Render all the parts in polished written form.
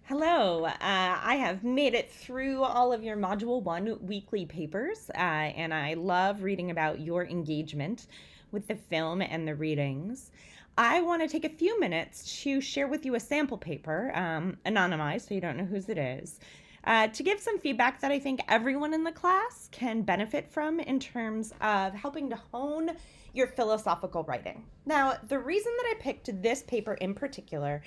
Hello, I have made it through all of your Module 1 weekly papers, and I love reading about your engagement with the film and the readings. I want to take a few minutes to share with you a sample paper, anonymized, so you don't know whose it is, to give some feedback that I think everyone in the class can benefit from in terms of helping to hone your philosophical writing. Now, the reason that I picked this paper in particular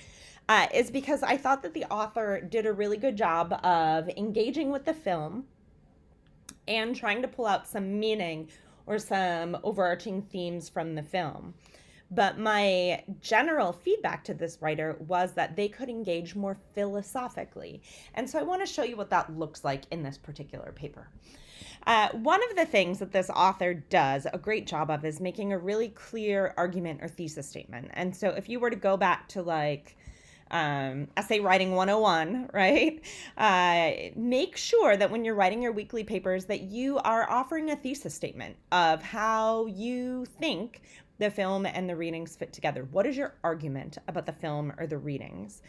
is because I thought that the author did a really good job of engaging with the film and trying to pull out some meaning or some overarching themes from the film. But my general feedback to this writer was that they could engage more philosophically. And so I want to show you what that looks like in this particular paper. One of the things that this author does a great job of is making a really clear argument or thesis statement. And so if you were to go back to essay writing 101, right? Make sure that when you're writing your weekly papers that you are offering a thesis statement of how you think the film and the readings fit together. What is your argument about the film or the readings?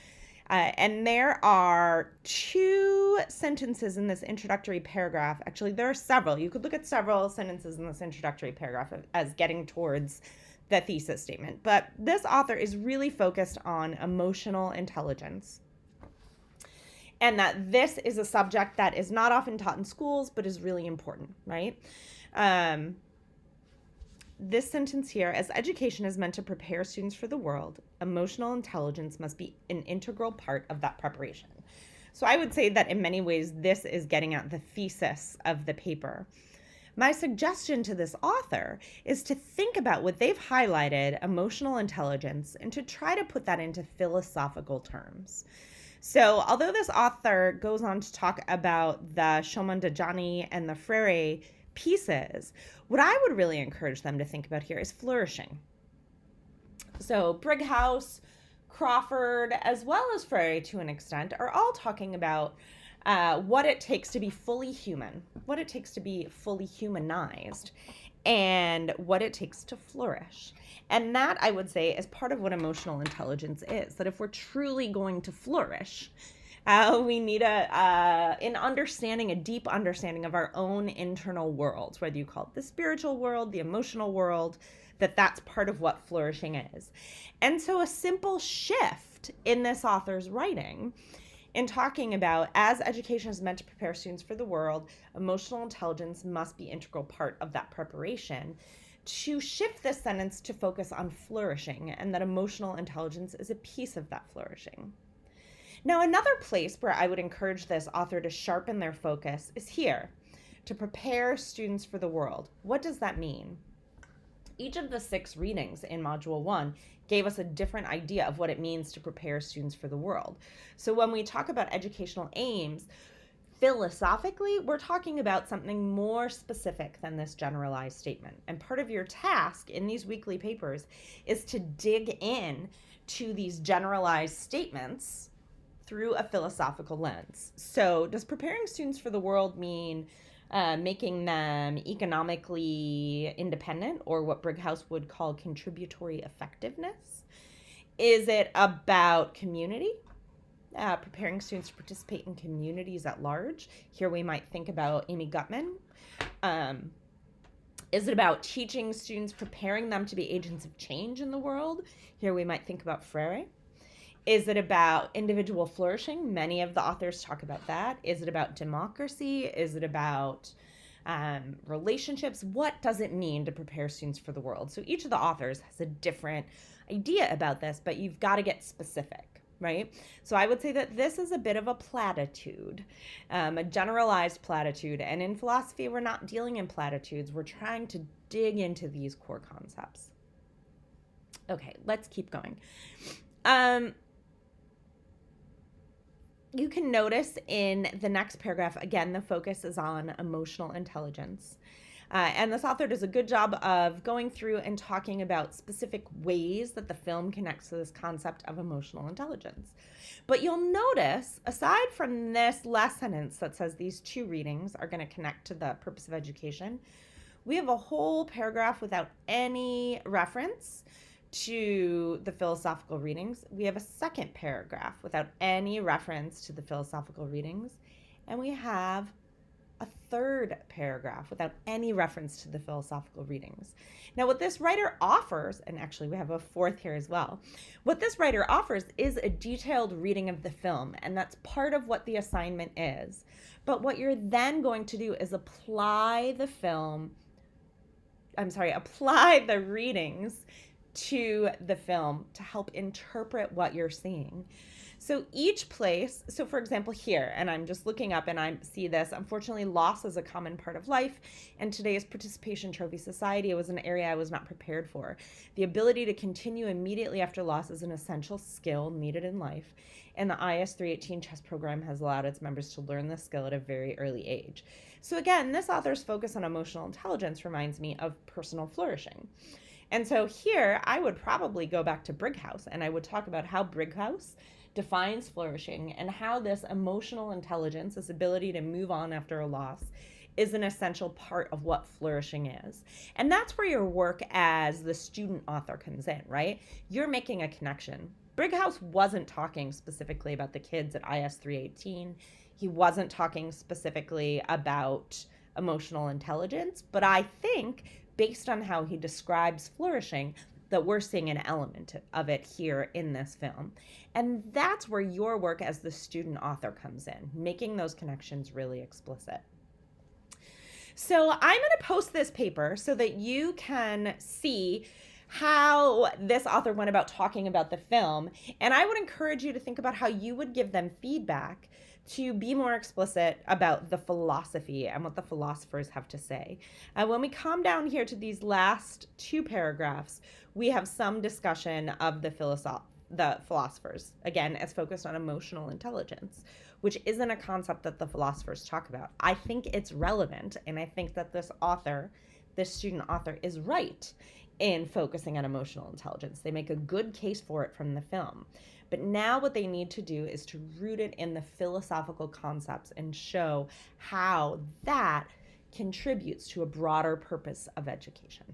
And there are two sentences in this introductory paragraph. Actually, there are several. You could look at several sentences in this introductory paragraph as getting towards the thesis statement. But this author is really focused on emotional intelligence. And that this is a subject that is not often taught in schools, but is really important, right? This sentence here, as education is meant to prepare students for the world, emotional intelligence must be an integral part of that preparation. So I would say that in many ways, this is getting at the thesis of the paper. My suggestion to this author is to think about what they've highlighted, emotional intelligence, and to try to put that into philosophical terms. So, although this author goes on to talk about the Chomondajani and the Freire pieces, what I would really encourage them to think about here is flourishing. So, Brighouse, Crawford, as well as Freire to an extent, are all talking about what it takes to be fully human, what it takes to be fully humanized, and what it takes to flourish. And that, I would say, is part of what emotional intelligence is, that if we're truly going to flourish, we need an understanding, a deep understanding of our own internal worlds, whether you call it the spiritual world, the emotional world, that's part of what flourishing is. And so a simple shift in this author's writing in talking about, as education is meant to prepare students for the world, emotional intelligence must be an integral part of that preparation, to shift this sentence to focus on flourishing, and that emotional intelligence is a piece of that flourishing. Now, another place where I would encourage this author to sharpen their focus is here, to prepare students for the world. What does that mean? Each of the 6 readings in Module 1 gave us a different idea of what it means to prepare students for the world. So when we talk about educational aims, philosophically, we're talking about something more specific than this generalized statement. And part of your task in these weekly papers is to dig in to these generalized statements through a philosophical lens. So does preparing students for the world mean making them economically independent, or what Brighouse would call contributory effectiveness? Is it about community? Preparing students to participate in communities at large. Here we might think about Amy Gutman. Is it about teaching students, preparing them to be agents of change in the world? Here we might think about Freire. Is it about individual flourishing? Many of the authors talk about that. Is it about democracy? Is it about relationships? What does it mean to prepare students for the world? So each of the authors has a different idea about this, but you've got to get specific, right? So I would say that this is a bit of a platitude, a generalized platitude. And in philosophy, we're not dealing in platitudes. We're trying to dig into these core concepts. Okay, let's keep going. You can notice in the next paragraph, again, the focus is on emotional intelligence. And this author does a good job of going through and talking about specific ways that the film connects to this concept of emotional intelligence. But you'll notice, aside from this last sentence that says these 2 readings are going to connect to the purpose of education, we have a whole paragraph without any reference to the philosophical readings, we have a second paragraph without any reference to the philosophical readings, and we have a third paragraph without any reference to the philosophical readings. Now, what this writer offers, and actually we have a fourth here as well, what this writer offers is a detailed reading of the film, and that's part of what the assignment is. But what you're then going to do is apply the readings to the film to help interpret what you're seeing. So each place, so for example here, and I'm just looking up and I see this, unfortunately loss is a common part of life, and today's participation trophy society was an area I was not prepared for. The ability to continue immediately after loss is an essential skill needed in life, and the IS 318 chess program has allowed its members to learn this skill at a very early age. So again, this author's focus on emotional intelligence reminds me of personal flourishing. And so here I would probably go back to Brighouse and I would talk about how Brighouse defines flourishing and how this emotional intelligence, this ability to move on after a loss, is an essential part of what flourishing is. And that's where your work as the student author comes in, right? You're making a connection. Brighouse wasn't talking specifically about the kids at IS 318. He wasn't talking specifically about emotional intelligence, but I think based on how he describes flourishing, that we're seeing an element of it here in this film. And that's where your work as the student author comes in, making those connections really explicit. So I'm going to post this paper so that you can see how this author went about talking about the film. And I would encourage you to think about how you would give them feedback to be more explicit about the philosophy and what the philosophers have to say. When we come down here to these last two paragraphs, we have some discussion of the philosophers, again, as focused on emotional intelligence, which isn't a concept that the philosophers talk about. I think it's relevant, and I think that this student author, is right in focusing on emotional intelligence. They make a good case for it from the film. But now what they need to do is to root it in the philosophical concepts and show how that contributes to a broader purpose of education.